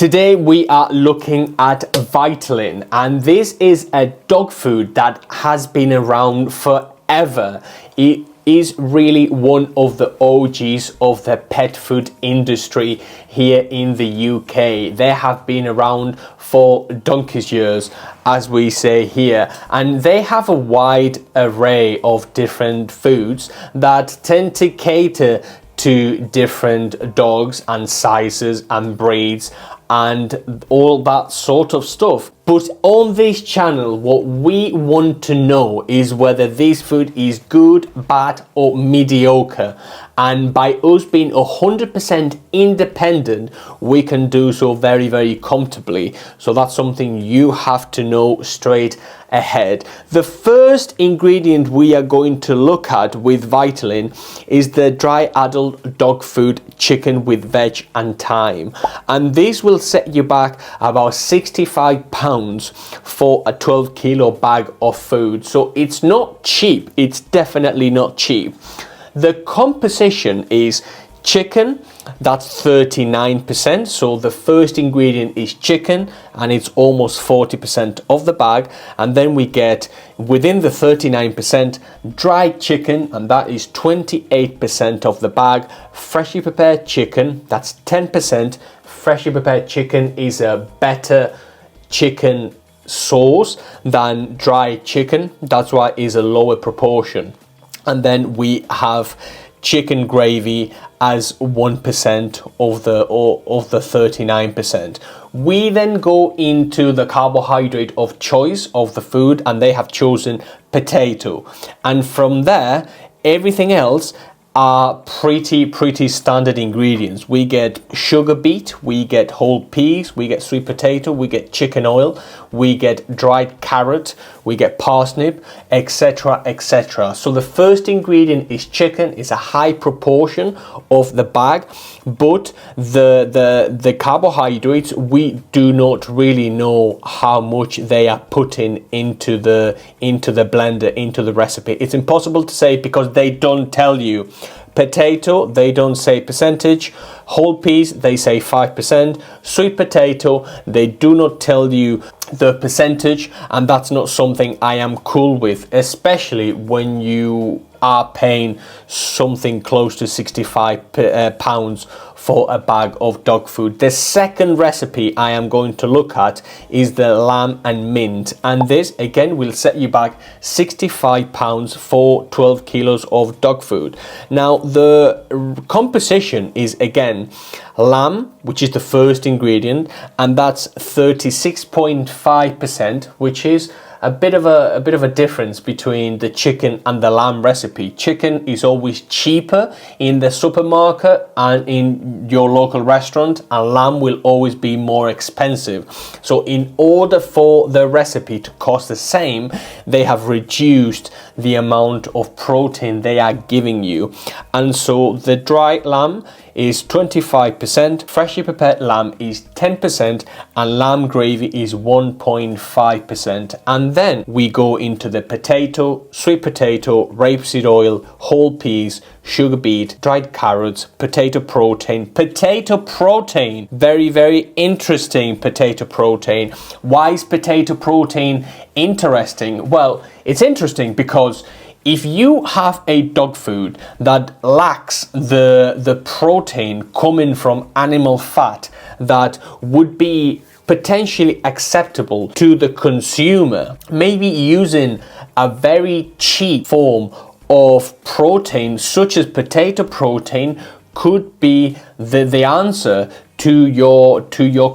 Today we are looking at Vitalin, and this is a dog food that has been around forever. It is really one of the OGs of the pet food industry here in the UK. They have been around for donkey's years, as we say here, and they have a wide array of different foods that tend to cater to different dogs and sizes and breeds and all that sort of stuff. But on this channel, what we want to know is whether this food is good, bad or mediocre. And by us being 100% independent, we can do so very, very comfortably. So that's something you have to know straight ahead. The first ingredient we are going to look at with Vitalin is the dry adult dog food chicken with veg and thyme. And this will set you back about £65 for a 12 kilo bag of food. So it's not cheap. It's definitely not cheap. The composition is chicken, that's 39%. So the first ingredient is chicken and it's almost 40% of the bag. And then we get within the 39% dried chicken, and that is 28% of the bag. Freshly prepared chicken, that's 10%. Freshly prepared chicken is a better chicken sauce than dry chicken. That's why it is a lower proportion. And then we have chicken gravy as 1% of the 39%. We then go into the carbohydrate of choice of the food, and they have chosen potato. And from there, everything else are pretty standard ingredients. We get sugar beet, we get whole peas, we get sweet potato, we get chicken oil, we get dried carrot, we get parsnip, etc, etc. So the first ingredient is chicken. It's a high proportion of the bag, but the carbohydrates, we do not really know how much they are putting into the blender, into the recipe. It's impossible to say because they don't tell you. Potato, they don't say percentage. Whole peas, they say 5%. Sweet potato, they do not tell you the percentage, and that's not something I am cool with, especially when you are paying something close to £65 for a bag of dog food. The second recipe I am going to look at is the lamb and mint, and this again will set you back £65 for 12 kilos of dog food. Now the composition is again lamb, which is the first ingredient, and that's 36.5%, which is a bit of a difference between the chicken and the lamb recipe. Chicken is always cheaper in the supermarket and in your local restaurant, and lamb will always be more expensive. So in order for the recipe to cost the same, they have reduced the amount of protein they are giving you. And so the dry lamb is 25%, freshly prepared lamb is 10%, and lamb gravy is 1.5%. And then we go into the potato, sweet potato, rapeseed oil, whole peas, sugar beet, dried carrots, potato protein. Potato protein, very, very interesting potato protein. Why is potato protein interesting? Well, it's interesting because if you have a dog food that lacks the protein coming from animal fat that would be potentially acceptable to the consumer, maybe using a very cheap form of protein such as potato protein could be the answer to your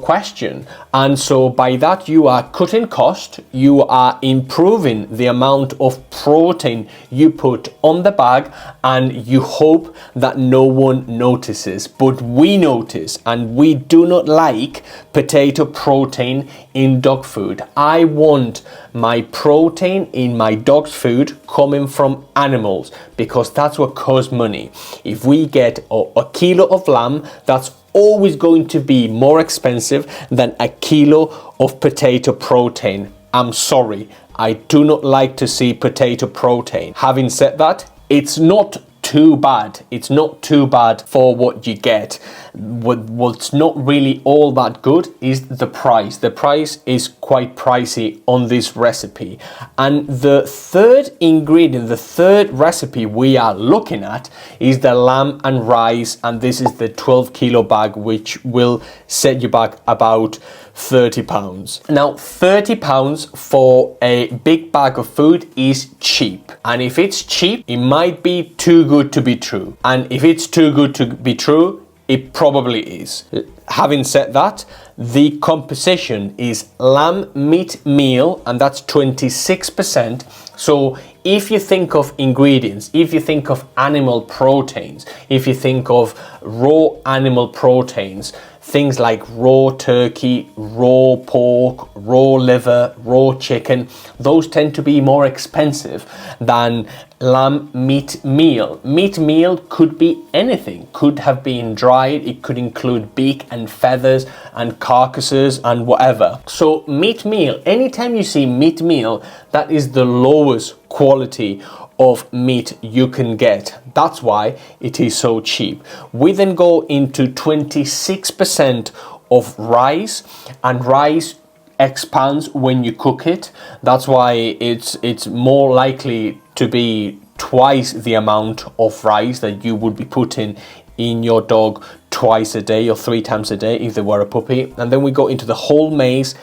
question. And so by that you are cutting cost, you are improving the amount of protein you put on the bag, and you hope that no one notices. But we notice, and we do not like potato protein in dog food. I want my protein in my dog's food coming from animals because that's what costs money. If we get a kilo of lamb, that's always going to be more expensive than a kilo of potato protein. I'm sorry, I do not like to see potato protein. Having said that, it's not too bad. It's not too bad for what you get. What's not really all that good is the price. The price is quite pricey on this recipe. And the third ingredient, the third recipe we are looking at is the lamb and rice, and this is the 12 kilo bag, which will set you back about £30. Now, £30 for a big bag of food is cheap. And if it's cheap, it might be too good to be true. And if it's too good to be true, it probably is. Having said that, the composition is lamb meat meal, and that's 26%. So if you think of ingredients, if you think of animal proteins, if you think of raw animal proteins, things like raw turkey, raw pork, raw liver, raw chicken, those tend to be more expensive than lamb meat meal. Meat meal could be anything, could have been dried, it could include beak and feathers and carcasses and whatever. So meat meal, anytime you see meat meal, that is the lowest quality of meat you can get. That's why it is so cheap. We then go into 26% of rice, and rice expands when you cook it. That's why it's more likely to be twice the amount of rice that you would be putting in your dog twice a day or 3 times a day if they were a puppy. And then we go into the whole maize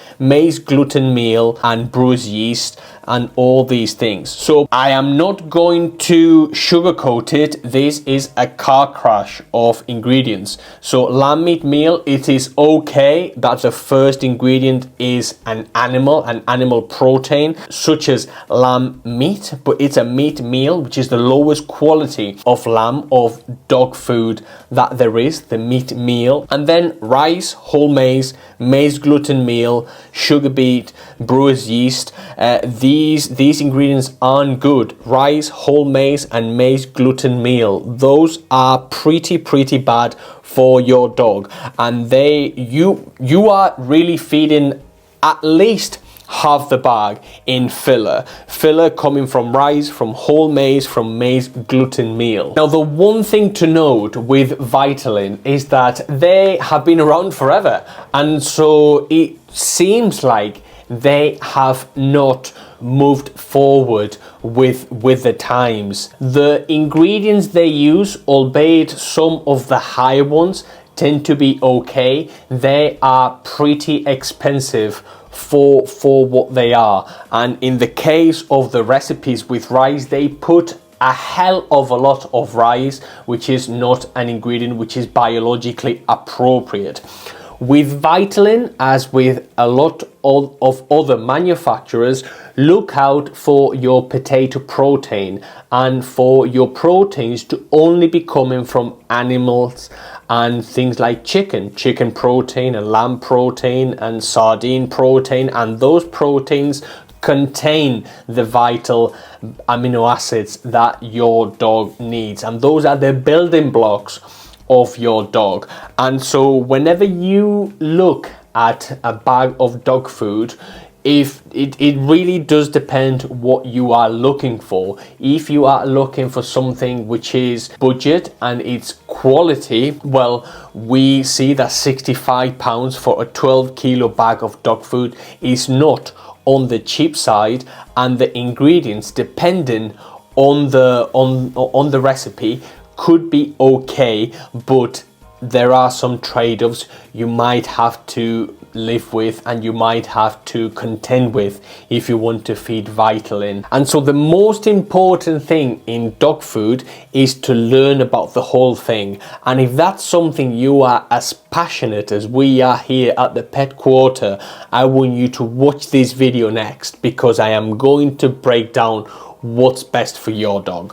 gluten meal, and bruised yeast, and all these things. So I am not going to sugarcoat it. This is a car crash of ingredients. So lamb meat meal, it is okay that the first ingredient is an animal protein such as lamb meat, but it's a meat meal, which is the lowest quality of lamb, of dog food that there is, the meat meal. And then rice, whole maize gluten meal, sugar beet, brewer's yeast. These ingredients aren't good. Rice, whole maize, and maize gluten meal, those are pretty bad for your dog, and you are really feeding at least half the bag in filler coming from rice, from whole maize, from maize gluten meal. Now, the one thing to note with Vitalin is that they have been around forever, and so it seems like they have not moved forward with the times. The ingredients they use, albeit some of the higher ones tend to be okay, they are pretty expensive for what they are. And in the case of the recipes with rice, they put a hell of a lot of rice, which is not an ingredient which is biologically appropriate. With Vitalin, as with a lot of other manufacturers, look out for your potato protein and for your proteins to only be coming from animals, and things like chicken protein and lamb protein and sardine protein, and those proteins contain the vital amino acids that your dog needs, and those are the building blocks of your dog. And so whenever you look at a bag of dog food, if it really does depend what you are looking for. If you are looking for something which is budget and it's quality, well, we see that £65 for a 12 kilo bag of dog food is not on the cheap side, and the ingredients, depending on the recipe, could be okay, but there are some trade-offs you might have to live with and you might have to contend with if you want to feed Vitalin. And so the most important thing in dog food is to learn about the whole thing. And if that's something you are as passionate as we are here at the Pet Quarter, I want you to watch this video next, because I am going to break down what's best for your dog.